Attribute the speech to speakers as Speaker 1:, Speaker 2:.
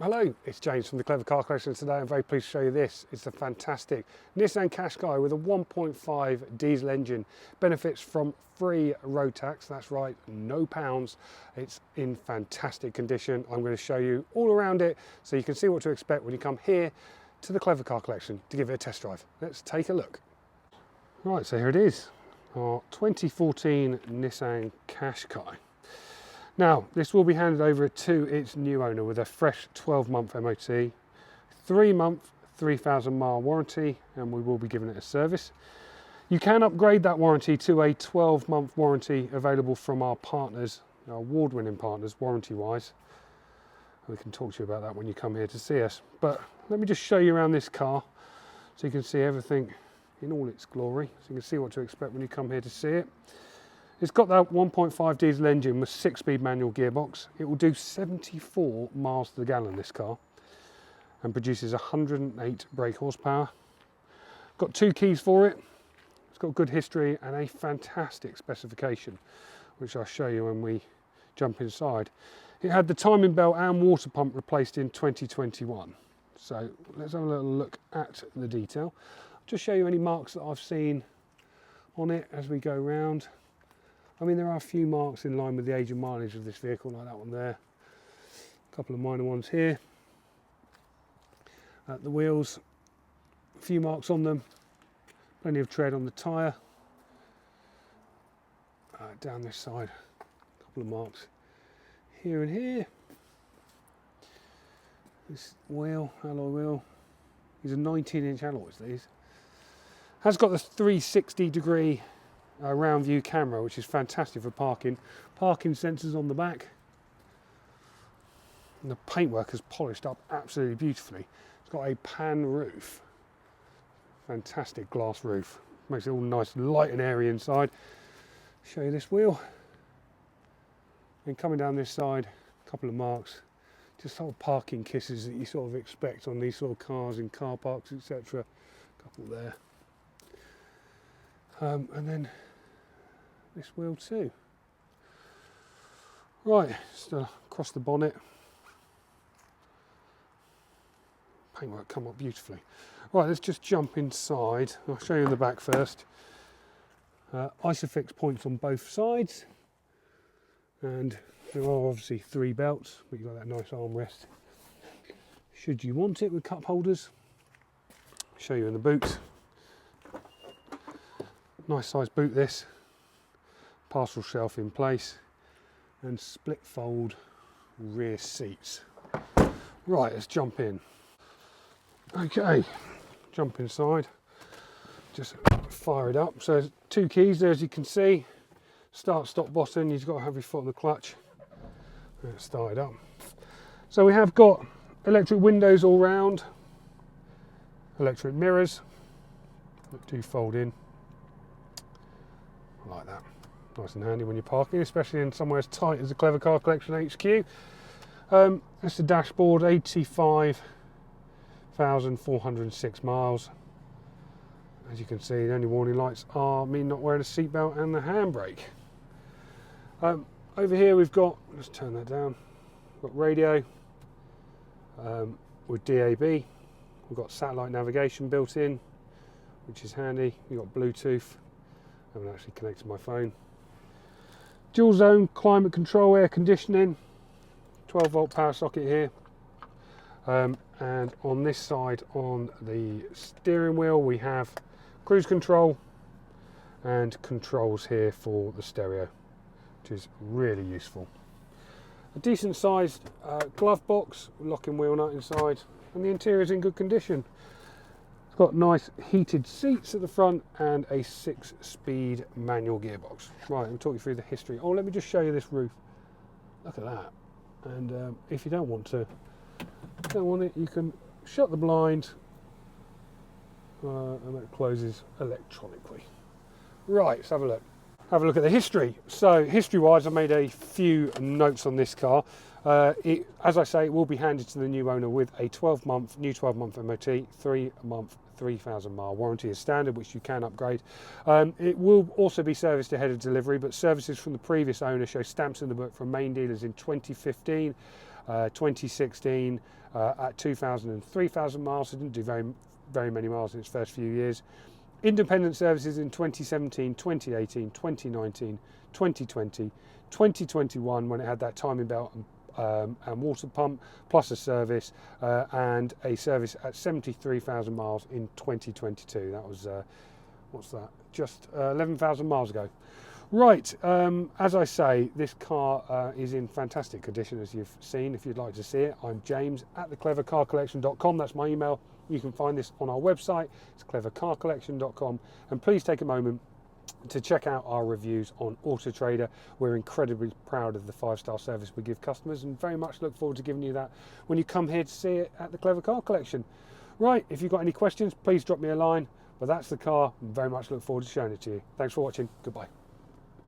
Speaker 1: Hello, it's James from the Clever Car Collection. Today I'm very pleased to show you this. It's the fantastic Nissan Qashqai with a 1.5 diesel engine. Benefits from free road tax, that's right, no pounds. It's in fantastic condition. I'm going to show you all around it so you can see what to expect when you come here to the Clever Car Collection to give it a test drive. Let's take a look. Right, so here it is, our 2014 Nissan Qashqai. Now, this will be handed over to its new owner with a fresh 12-month MOT, 3-month, 3,000 mile warranty, and we will be giving it a service. You can upgrade that warranty to a 12-month warranty available from our partners, our award-winning partners, WarrantyWise. We can talk to you about that when you come here to see us. But let me just show you around this car so you can see everything in all its glory, so you can see what to expect when you come here to see it. It's got that 1.5 diesel engine with 6-speed manual gearbox. It will do 74 miles to the gallon, this car, and produces 108 brake horsepower. Got 2 keys for it. It's got good history and a fantastic specification, which I'll show you when we jump inside. It had the timing belt and water pump replaced in 2021. So let's have a little look at the detail. I'll just show you any marks that I've seen on it as we go round. I mean, there are a few marks in line with the age and mileage of this vehicle, like that one there. A couple of minor ones here. At the wheels, a few marks on them. Plenty of tread on the tyre. Down this side, a couple of marks here and here. This wheel, alloy wheel, these are 19-inch alloys, these. Has got the 360-degree round view camera, which is fantastic for parking. Parking sensors on the back. And the paintwork is polished up absolutely beautifully. It's got a pan roof. Fantastic glass roof. Makes it all nice, light and airy inside. Show you this wheel. And coming down this side, a couple of marks. Just sort of parking kisses that you sort of expect on these sort of cars in car parks, etc. A couple there. And then this wheel too. Right, just across the bonnet. Paintwork come up beautifully. Right, let's just jump inside. I'll show you in the back first. ISOFIX points on both sides, and there are obviously 3 belts, but you've got that nice armrest should you want it, with cup holders. Show you in the boot. Nice size boot this, parcel shelf in place, and split fold rear seats. Right, let's jump in. Okay, jump inside, just fire it up. So there's 2 keys there, as you can see. Start, stop button, you've got to have your foot on the clutch. Let's start it up. So we have got electric windows all round, electric mirrors that do fold in. Like that, nice and handy when you're parking, especially in somewhere as tight as the Clever Car Collection HQ. That's the dashboard, 85,406 miles. As you can see, the only warning lights are me not wearing a seatbelt and the handbrake. Over here we've got, let's turn that down, we've got radio with DAB. We've got satellite navigation built in, which is handy. We've got Bluetooth. I haven't actually connected my phone. Dual zone climate control, air conditioning, 12-volt power socket here. And on this side, on the steering wheel, we have cruise control and controls here for the stereo, which is really useful. A decent sized glove box, locking wheel nut inside, and the interior is in good condition. It's got nice heated seats at the front and a 6-speed manual gearbox. Right, I'll talk you through the history. Oh, let me just show you this roof. Look at that. And if you don't want it, you can shut the blind and that closes electronically. Right, let's have a look. Have a look at the history. So history-wise, I made a few notes on this car. As I say, it will be handed to the new owner with a 12-month MOT, 3-month 3,000 mile warranty as standard, which you can upgrade. It will also be serviced ahead of delivery, but services from the previous owner show stamps in the book from main dealers in 2015, 2016, at 2,000 and 3,000 miles. It didn't do very many miles in its first few years. Independent services in 2017, 2018, 2019, 2020, 2021 when it had that timing belt and water pump, plus a service, and a service at 73,000 miles in 2022. That was, what's that, just 11,000 miles ago. Right, as I say, this car is in fantastic condition, as you've seen. If you'd like to see it, I'm James at theclevercarcollection.com. That's my email. You can find this on our website. It's clevercarcollection.com. And please take a moment to check out our reviews on Auto Trader. We're incredibly proud of the 5-star service we give customers, and very much look forward to giving you that when you come here to see it at the Clever Car Collection. Right, if you've got any questions, please drop me a line. But that's the car, and very much look forward to showing it to you. Thanks for watching. Goodbye.